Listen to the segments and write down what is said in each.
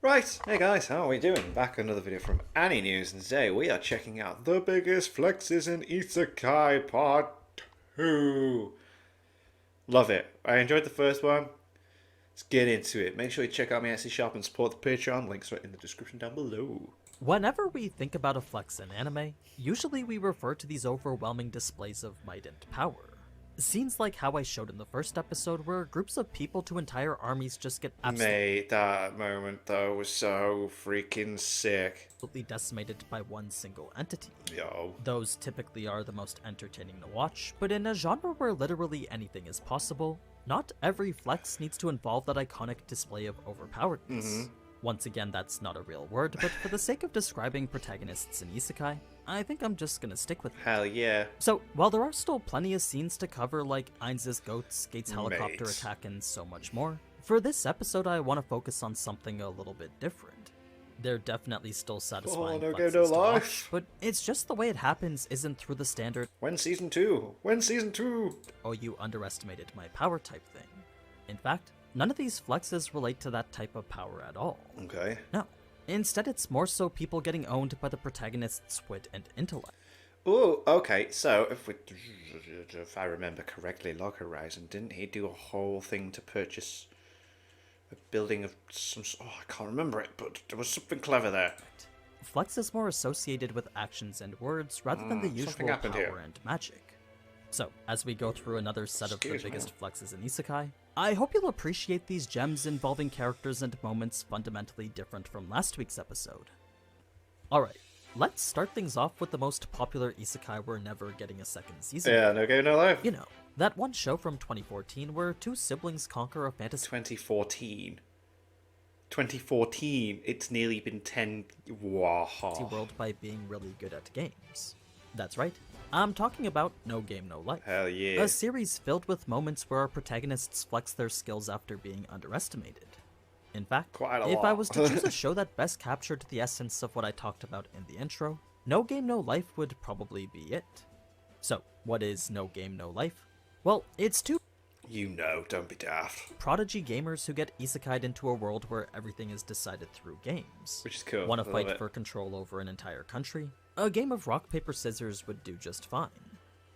Right, hey guys, how are we doing? Back another video from Annie News, and today we are checking out the biggest flexes in Isekai Part 2. Love it. I enjoyed the first one. Let's get into it. Make sure you check out my Etsy shop and support the Patreon. Links are in the description down below. Whenever we think about a flex in anime, usually we refer to these overwhelming displays of might and power. Scenes like how I showed in the first episode, where groups of people to entire armies just get Mate, that moment though was so freaking sick. absolutely decimated by one single entity. Yo. Those typically are the most entertaining to watch, but in a genre where literally anything is possible, not every flex needs to involve that iconic display of overpoweredness. Once again, that's not a real word, but for the sake of describing protagonists in Isekai, I think I'm just gonna stick with it. Hell yeah. So, while there are still plenty of scenes to cover like Ainz's goats, Gates' helicopter Mate. attack, and so much more, for this episode I want to focus on something a little bit different. They're definitely still satisfying no flexes game, no to watch, life. but it's just the way it happens isn't through the standard, When season 2? When season 2? oh you underestimated my power type thing. In fact, none of these flexes relate to that type of power at all. Okay. No. Instead, it's more so people getting owned by the protagonist's wit and intellect. Oh, okay. So if I remember correctly, Log Horizon, didn't he do a whole thing to purchase a building of some? Oh, I can't remember it, but there was something clever there. Flex is more associated with actions and words rather than the something usual happened power here. and magic. So, as we go through another set of the Excuse me. biggest flexes in Isekai, I hope you'll appreciate these gems involving characters and moments fundamentally different from last week's episode. Alright, let's start things off with the most popular Isekai we're never getting a second season. Yeah, no game, no life. You know, that one show from 2014 where two siblings conquer a fantasy 2014. 2014. It's nearly been 10. Wow. world by being really good at games. That's right, I'm talking about No Game No Life. Hell yeah. A series filled with moments where our protagonists flex their skills after being underestimated. In fact, Quite a if I lot. was to choose a show that best captured the essence of what I talked about in the intro, No Game No Life would probably be it. So, what is No Game No Life? Well, it's two You know, don't be daft. prodigy gamers who get isekai'd into a world where everything is decided through games. Which is cool. Want I to love fight it. for control over an entire country? A game of rock, paper, scissors would do just fine.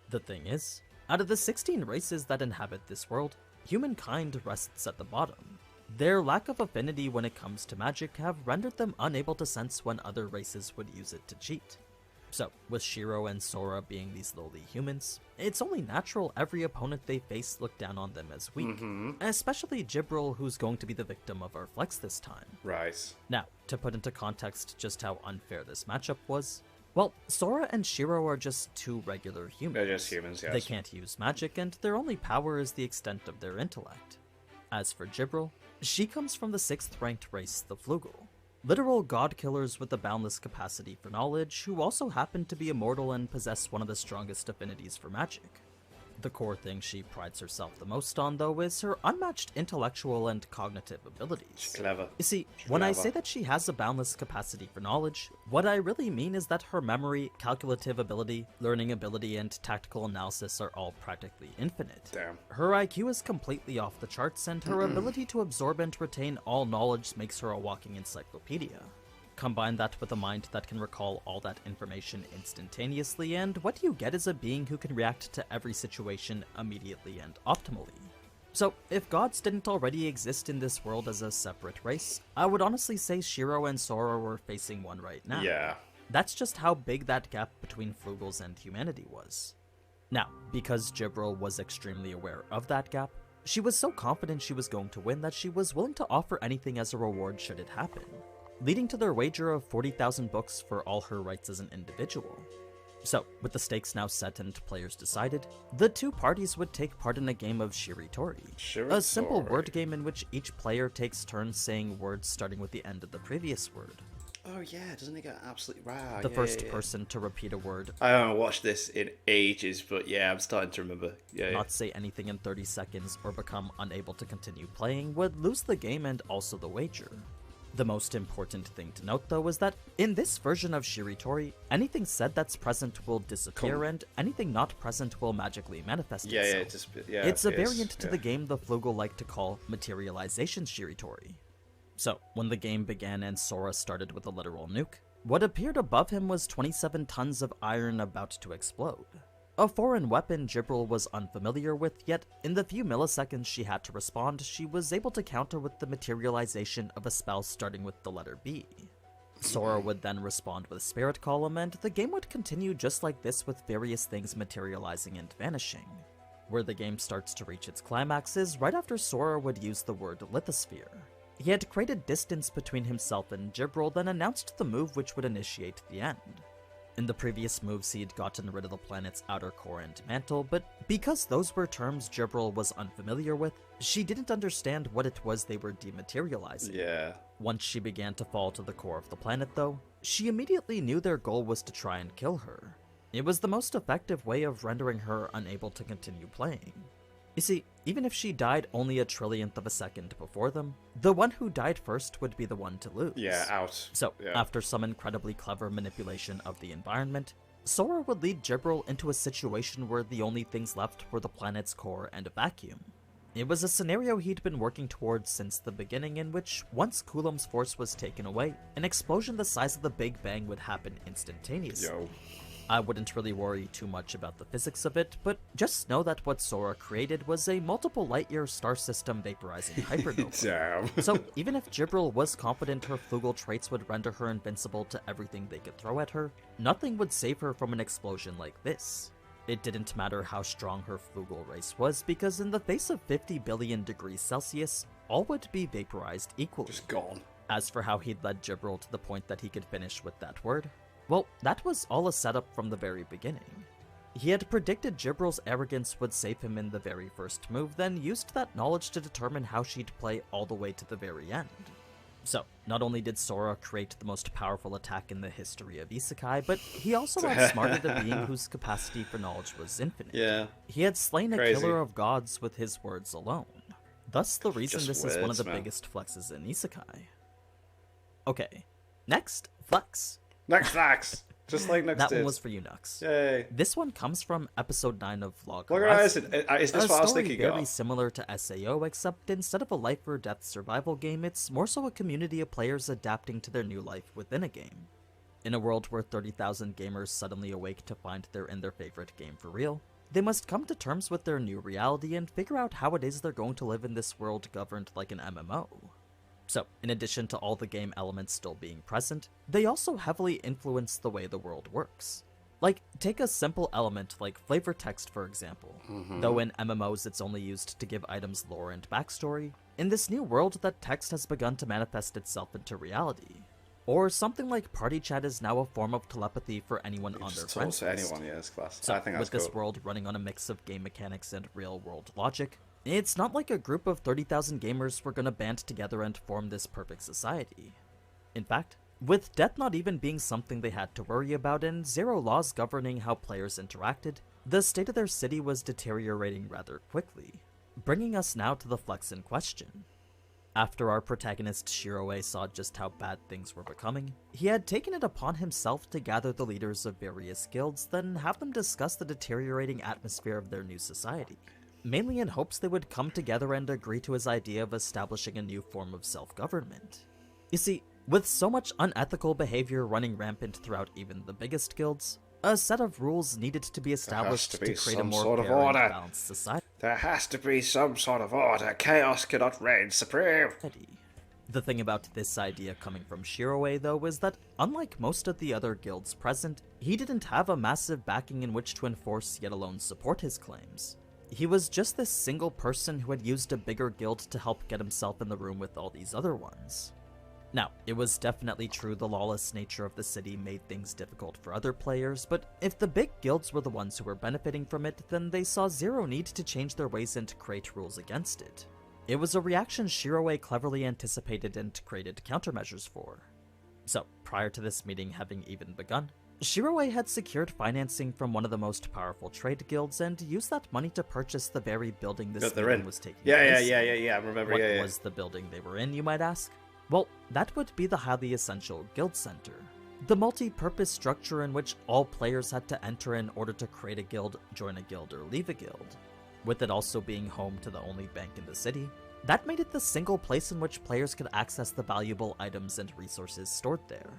The thing is, out of the 16 races that inhabit this world, humankind rests at the bottom. Their lack of affinity when it comes to magic have rendered them unable to sense when other races would use it to cheat. So, with Shiro and Sora being these lowly humans, it's only natural every opponent they face look down on them as weak. Especially Jibril, who's going to be the victim of our flex this time. Right. Now, to put into context just how unfair this matchup was, well, Sora and Shiro are just two regular humans. They're just humans, yes. They can't use magic, and their only power is the extent of their intellect. As for Jibril, she comes from the 6th ranked race, the Flugel. Literal god-killers with a boundless capacity for knowledge, who also happen to be immortal and possess one of the strongest affinities for magic. The core thing she prides herself the most on, though, is her unmatched intellectual and cognitive abilities. Clever. You see, when I clever. say that she has a boundless capacity for knowledge, what I really mean is that her memory, calculative ability, learning ability, and tactical analysis are all practically infinite. Damn. Her IQ is completely off the charts, and her ability to absorb and retain all knowledge makes her a walking encyclopedia. Combine that with a mind that can recall all that information instantaneously, and what you get is a being who can react to every situation immediately and optimally. So, if gods didn't already exist in this world as a separate race, I would honestly say Shiro and Sora were facing one right now. Yeah. That's just how big that gap between Flugels and humanity was. Now, because Jibril was extremely aware of that gap, she was so confident she was going to win that she was willing to offer anything as a reward should it happen, leading to their wager of 40,000 books for all her rights as an individual. So, with the stakes now set and players decided, the two parties would take part in a game of Shiritori, a simple Shiritori. word game in which each player takes turns saying words starting with the end of the previous word. Oh yeah, doesn't it get absolutely right? The first person to repeat a word, I haven't watched this in ages, but yeah, I'm starting to remember. Yeah. not say anything in 30 seconds, or become unable to continue playing would lose the game and also the wager. The most important thing to note, though, is that in this version of Shiritori, anything said that's present will disappear, and anything not present will magically manifest Yeah, itself. yeah, it's a It's a it is, variant to yeah. the game the Flugel like to call Materialization Shiritori. So, when the game began and Sora started with a literal nuke, what appeared above him was 27 tons of iron about to explode. A foreign weapon Jibril was unfamiliar with, yet in the few milliseconds she had to respond, she was able to counter with the materialization of a spell starting with the letter B. Sora would then respond with Spirit Column, and the game would continue just like this with various things materializing and vanishing. Where the game starts to reach its climax is right after Sora would use the word lithosphere. He had created distance between himself and Jibril, then announced the move which would initiate the end. In the previous moves he'd gotten rid of the planet's outer core and mantle, but because those were terms Jibril was unfamiliar with, she didn't understand what it was they were dematerializing. Yeah. Once she began to fall to the core of the planet though, she immediately knew their goal was to try and kill her. It was the most effective way of rendering her unable to continue playing. You see, even if she died only a trillionth of a second before them, the one who died first would be the one to lose. Yeah, out. So, Yeah. after some incredibly clever manipulation of the environment, Sora would lead Jibril into a situation where the only things left were the planet's core and a vacuum. It was a scenario he'd been working towards since the beginning, in which, once Coulom's force was taken away, an explosion the size of the Big Bang would happen instantaneously. Yo. I wouldn't really worry too much about the physics of it, but just know that what Sora created was a multiple light-year star system vaporizing hypernova. Damn. So even if Jibril was confident her Flugel traits would render her invincible to everything they could throw at her, nothing would save her from an explosion like this. It didn't matter how strong her Flugel race was, because in the face of 50 billion degrees Celsius, all would be vaporized equally. Just gone. As for how he'd led Jibril to the point that he could finish with that word, well, that was all a setup from the very beginning. He had predicted Jibril's arrogance would save him in the very first move, then used that knowledge to determine how she'd play all the way to the very end. So, not only did Sora create the most powerful attack in the history of Isekai, but he also outsmarted a being whose capacity for knowledge was infinite. Yeah. He had slain a Crazy. killer of gods with his words alone. Thus the reason Just this is one of words, the man. biggest flexes in Isekai. Okay, next, flex. Next facts. Just like next That did. one was for you, Nux. Yay. This one comes from episode 9 of Vlog Look at Horizon. Is this A what I was story thinking very of? similar to SAO, except instead of a life or death survival game, it's more so a community of players adapting to their new life within a game. In a world where 30,000 gamers suddenly awake to find they're in their favorite game for real, they must come to terms with their new reality and figure out how it is they're going to live in this world governed like an MMO. So, in addition to all the game elements still being present, they also heavily influence the way the world works. Like, take a simple element like flavor text for example. Though in MMOs it's only used to give items lore and backstory, in this new world that text has begun to manifest itself into reality. Or something like party chat is now a form of telepathy for anyone on their Just friends talk to list. anyone, yeah, it's class. So, I think that's with this cool. world running on a mix of game mechanics and real-world logic, it's not like a group of 30,000 gamers were gonna band together and form this perfect society. In fact, with death not even being something they had to worry about and zero laws governing how players interacted, the state of their city was deteriorating rather quickly, bringing us now to the flex in question. After our protagonist Shiroe saw just how bad things were becoming, he had taken it upon himself to gather the leaders of various guilds, then have them discuss the deteriorating atmosphere of their new society, mainly in hopes they would come together and agree to his idea of establishing a new form of self-government. You see, with so much unethical behavior running rampant throughout even the biggest guilds, a set of rules needed to be established to to be create a some more sort of fair and order. balanced society. There has to be some sort of order. Chaos cannot reign supreme. The thing about this idea coming from Shiroe, though, is that unlike most of the other guilds present, he didn't have a massive backing in which to enforce yet alone support his claims. He was just this single person who had used a bigger guild to help get himself in the room with all these other ones. Now, it was definitely true the lawless nature of the city made things difficult for other players, but if the big guilds were the ones who were benefiting from it, then they saw zero need to change their ways and create rules against it. It was a reaction Shiroe cleverly anticipated and created countermeasures for. So, prior to this meeting having even begun, Shiroe had secured financing from one of the most powerful trade guilds and used that money to purchase the very building this That they're meeting in. was taking Yeah, place. I remember, What yeah. was the building they were in, you might ask? Well, that would be the highly essential guild center. The multi-purpose structure in which all players had to enter in order to create a guild, join a guild, or leave a guild. With it also being home to the only bank in the city, That made it the single place in which players could access the valuable items and resources stored there.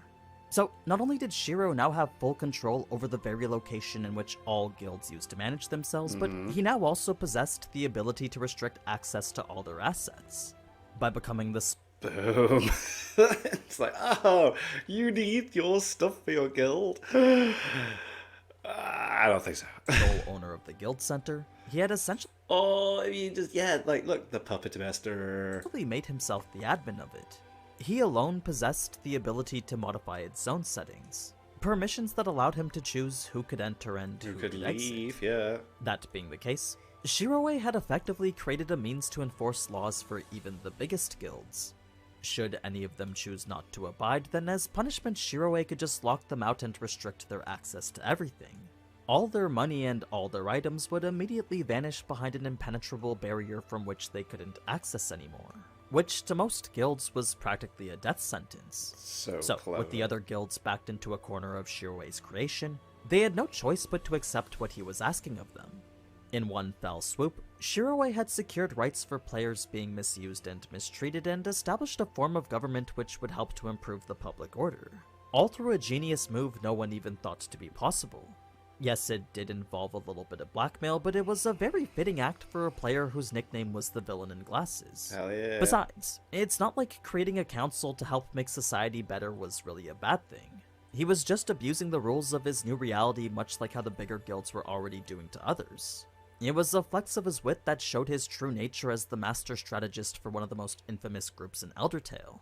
So, not only did Shiro now have full control over the very location in which all guilds used to manage themselves, but he now also possessed the ability to restrict access to all their assets. By becoming the Boom. It's like, oh, you need your stuff for your guild. I don't think so. sole owner of the guild center, he had essentially Oh, I mean, just, yeah, like, look, the puppet master. made himself the admin of it. He alone possessed the ability to modify its zone settings, permissions that allowed him to choose who could enter and Who who could exit. leave, yeah. That being the case, Shiroe had effectively created a means to enforce laws for even the biggest guilds. Should any of them choose not to abide, then as punishment Shiroe could just lock them out and restrict their access to everything. All their money and all their items would immediately vanish behind an impenetrable barrier from which they couldn't access anymore, which to most guilds was practically a death sentence. So clever. With the other guilds backed into a corner of Shiroe's creation, they had no choice but to accept what he was asking of them. In one fell swoop, Shiroe had secured rights for players being misused and mistreated and established a form of government which would help to improve the public order, all through a genius move no one even thought to be possible. Yes, it did involve a little bit of blackmail, but it was a very fitting act for a player whose nickname was the Villain in Glasses. Hell yeah. Besides, it's not like creating a council to help make society better was really a bad thing. He was just abusing the rules of his new reality, much like how the bigger guilds were already doing to others. It was a flex of his wit that showed his true nature as the master strategist for one of the most infamous groups in Elder Tale.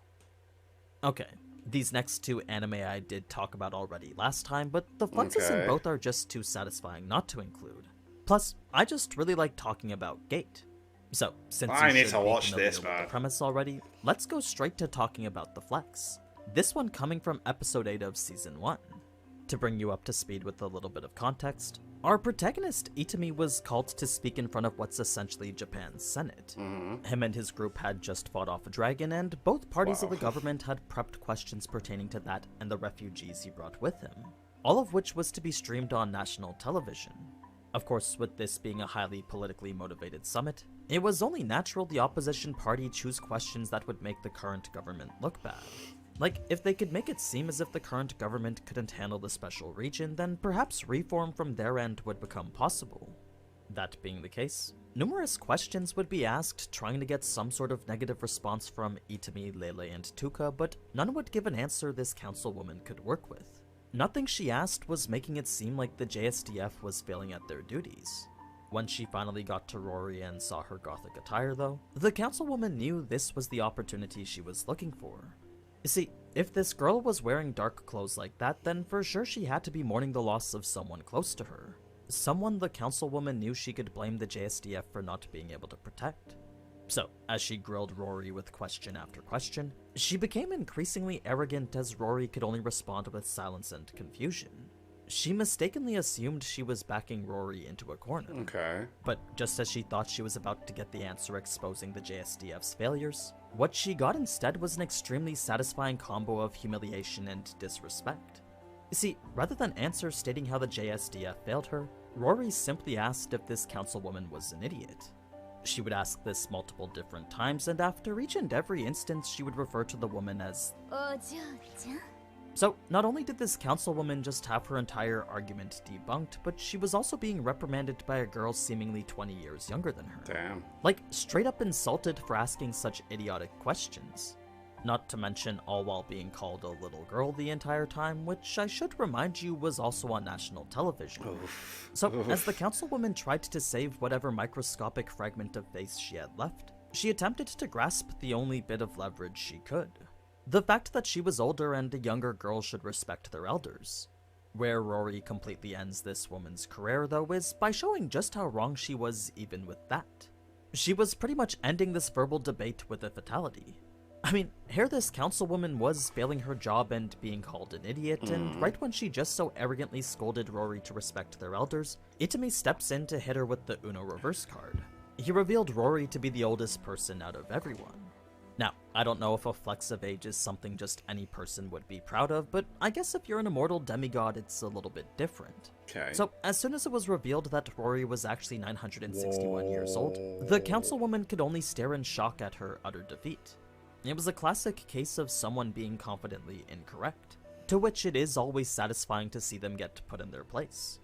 Okay, these next two anime I did talk about already last time, but the flexes in Okay. both are just too satisfying not to include. Plus, I just really like talking about Gate. So, since I you need should to be watch familiar this, with man. the premise already, let's go straight to talking about the flex. This one coming from episode 8 of season 1. To bring you up to speed with a little bit of context, our protagonist Itami was called to speak in front of what's essentially Japan's Senate. Him and his group had just fought off a dragon, and both parties of the government had prepped questions pertaining to that and the refugees he brought with him, all of which was to be streamed on national television. Of course, with this being a highly politically motivated summit, it was only natural the opposition party choose questions that would make the current government look bad. Like, if they could make it seem as if the current government couldn't handle the special region, then perhaps reform from their end would become possible. That being the case, numerous questions would be asked trying to get some sort of negative response from Itami, Lele, and Tuka, but none would give an answer this councilwoman could work with. Nothing she asked was making it seem like the JSDF was failing at their duties. When she finally got to Rory and saw her gothic attire though, the councilwoman knew this was the opportunity she was looking for. You see, if this girl was wearing dark clothes like that, then for sure she had to be mourning the loss of someone close to her. Someone the councilwoman knew she could blame the JSDF for not being able to protect. So, as she grilled Rory with question after question, she became increasingly arrogant as Rory could only respond with silence and confusion. She mistakenly assumed she was backing Rory into a corner. Okay. But just as she thought she was about to get the answer exposing the JSDF's failures, what she got instead was an extremely satisfying combo of humiliation and disrespect. You see, rather than answer stating how the JSDF failed her, Rory simply asked if this councilwoman was an idiot. She would ask this multiple different times, and after each and every instance she would refer to the woman as. So, not only did this councilwoman just have her entire argument debunked, but she was also being reprimanded by a girl seemingly 20 years younger than her. Damn. Like, straight up insulted for asking such idiotic questions. Not to mention all while being called a little girl the entire time, which I should remind you was also on national television. Oof. So, as the councilwoman tried to save whatever microscopic fragment of face she had left, she attempted to grasp the only bit of leverage she could. The fact that she was older and a younger girl should respect their elders. Where Rory completely ends this woman's career, though, is by showing just how wrong she was even with that. She was pretty much ending this verbal debate with a fatality. I mean, here this councilwoman was failing her job and being called an idiot, and right when she just so arrogantly scolded Rory to respect their elders, Itami steps in to hit her with the Uno reverse card. He revealed Rory to be the oldest person out of everyone. Now, I don't know if a flex of age is something just any person would be proud of, but I guess if you're an immortal demigod, it's a little bit different. Okay. So, as soon as it was revealed that Rory was actually 961 years old, the councilwoman could only stare in shock at her utter defeat. It was a classic case of someone being confidently incorrect, to which it is always satisfying to see them get put in their place.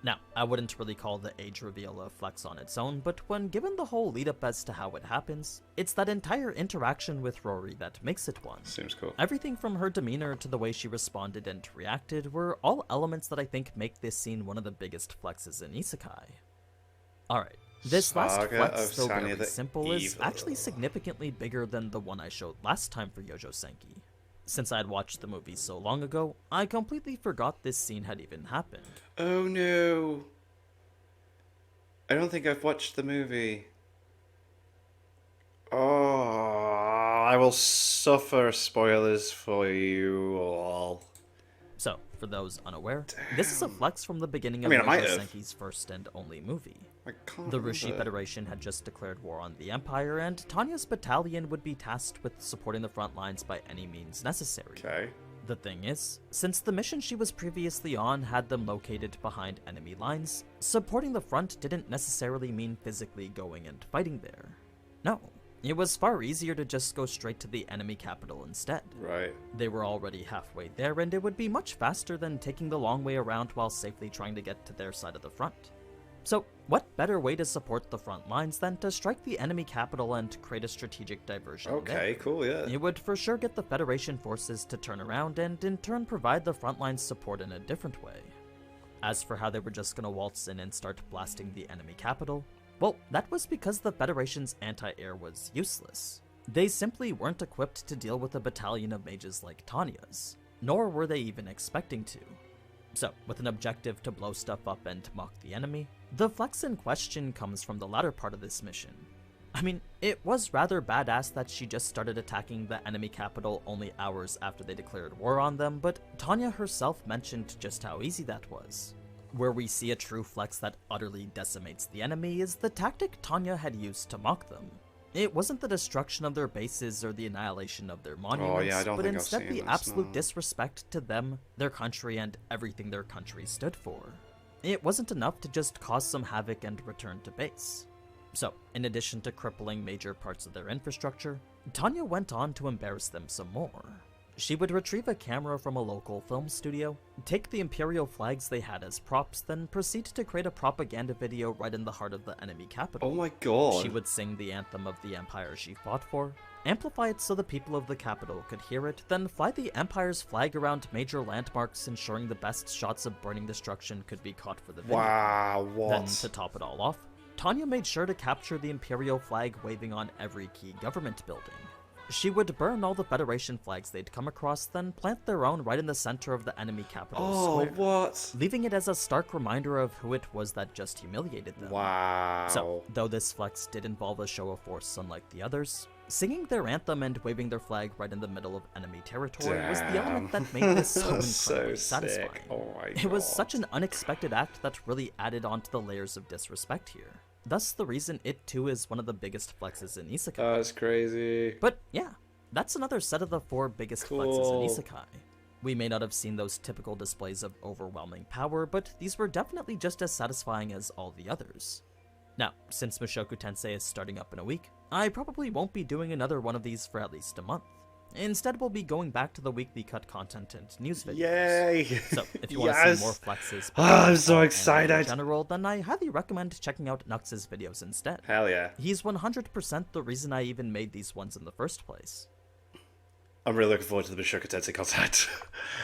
Now, I wouldn't really call the age reveal a flex on its own, but when given the whole lead up as to how it happens, it's that entire interaction with Rory that makes it one. Seems cool. Everything from her demeanor to the way she responded and reacted were all elements that I think make this scene one of the biggest flexes in Isekai. Alright, this last Saga flex, of though Sanya very the simple, is Evil. actually significantly bigger than the one I showed last time for Yojo Senki. Since I had watched the movie so long ago, I completely forgot this scene had even happened. Oh no. I don't think I've watched the movie. Oh, I will suffer spoilers for you all. So, for those unaware, this is a flex from the beginning of I might Yojo have. Senki's first and only movie. I can't The Rishi remember. Federation had just declared war on the Empire, and Tanya's battalion would be tasked with supporting the front lines by any means necessary. Okay. The thing is, since the mission she was previously on had them located behind enemy lines, supporting the front didn't necessarily mean physically going and fighting there. No, it was far easier to just go straight to the enemy capital instead. Right. They were already halfway there, and it would be much faster than taking the long way around while safely trying to get to their side of the front. So, what better way to support the front lines than to strike the enemy capital and create a strategic diversion there? Okay, cool, yeah. It would for sure get the Federation forces to turn around and in turn provide the front line support in a different way. As for how they were just gonna waltz in and start blasting the enemy capital, well, that was because the Federation's anti-air was useless. They simply weren't equipped to deal with a battalion of mages like Tanya's, nor were they even expecting to. So, with an objective to blow stuff up and mock the enemy, the flex in question comes from the latter part of this mission. I mean, it was rather badass that she just started attacking the enemy capital only hours after they declared war on them, but Tanya herself mentioned just how easy that was. Where we see a true flex that utterly decimates the enemy is the tactic Tanya had used to mock them. It wasn't the destruction of their bases or the annihilation of their monuments, I don't but think I've instead seen the this, absolute no. disrespect to them, their country, and everything their country stood for. It wasn't enough to just cause some havoc and return to base. So, in addition to crippling major parts of their infrastructure, Tanya went on to embarrass them some more. She would retrieve a camera from a local film studio, take the Imperial flags they had as props, then proceed to create a propaganda video right in the heart of the enemy capital. Oh my god. She would sing the anthem of the empire she fought for, amplify it so the people of the capital could hear it, then fly the empire's flag around major landmarks, ensuring the best shots of burning destruction could be caught for the video. Wow, what? Then, to top it all off, Tanya made sure to capture the Imperial flag waving on every key government building. She would burn all the Federation flags they'd come across, then plant their own right in the center of the enemy capital square, what? leaving it as a stark reminder of who it was that just humiliated them. Wow. So, though this flex did involve a show of force unlike the others, singing their anthem and waving their flag right in the middle of enemy territory was the element that made this so That's so incredibly sick. satisfying. Oh my It was God. such an unexpected act that really added on to the layers of disrespect here. Thus the reason it too is one of the biggest flexes in Isekai. That's crazy. But yeah, that's another set of the 4 biggest flexes Cool. in Isekai. We may not have seen those typical displays of overwhelming power, but these were definitely just as satisfying as all the others. Now, since Mushoku Tensei is starting up in a week, I probably won't be doing another one of these for at least a month. Instead, we'll be going back to the weekly cut content and news videos. Yay! So, if you want to Yes! see more flexes I'm so and excited. in general, then I highly recommend checking out Nux's videos instead. Hell yeah. He's 100% the reason I even made these ones in the first place. I'm really looking forward to the Mushoku Tensei content.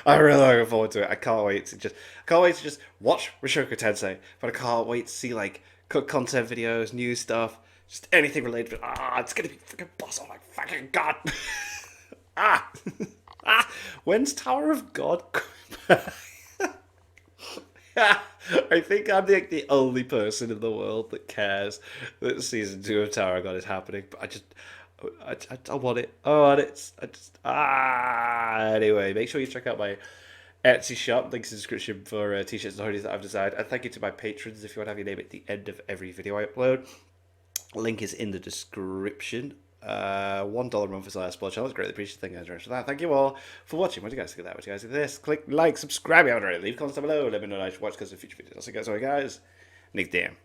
I'm really looking forward to it. I can't wait to just watch Mushoku Tensei, but I can't wait to see like cut content videos, new stuff, just anything related to it. It's gonna be freaking boss. Oh my fucking god. When's Tower of God coming back? I think I'm the only person in the world that cares that season 2 of Tower of God is happening, but I want it. Anyway, make sure you check out my Etsy shop. Links in the description for t-shirts and hoodies that I've designed. And thank you to my patrons. If you want to have your name at the end of every video I upload, link is in the description. $1 a month is our support channel. It's greatly appreciated. Thank you guys very much for that. Thank you all for watching. What do you guys think of that? What do you guys think of this? Click like, subscribe if you haven't already. Leave comments down below. Let me know what you should watch because of future videos. I'll see you guys. Alright, guys. Nick, damn.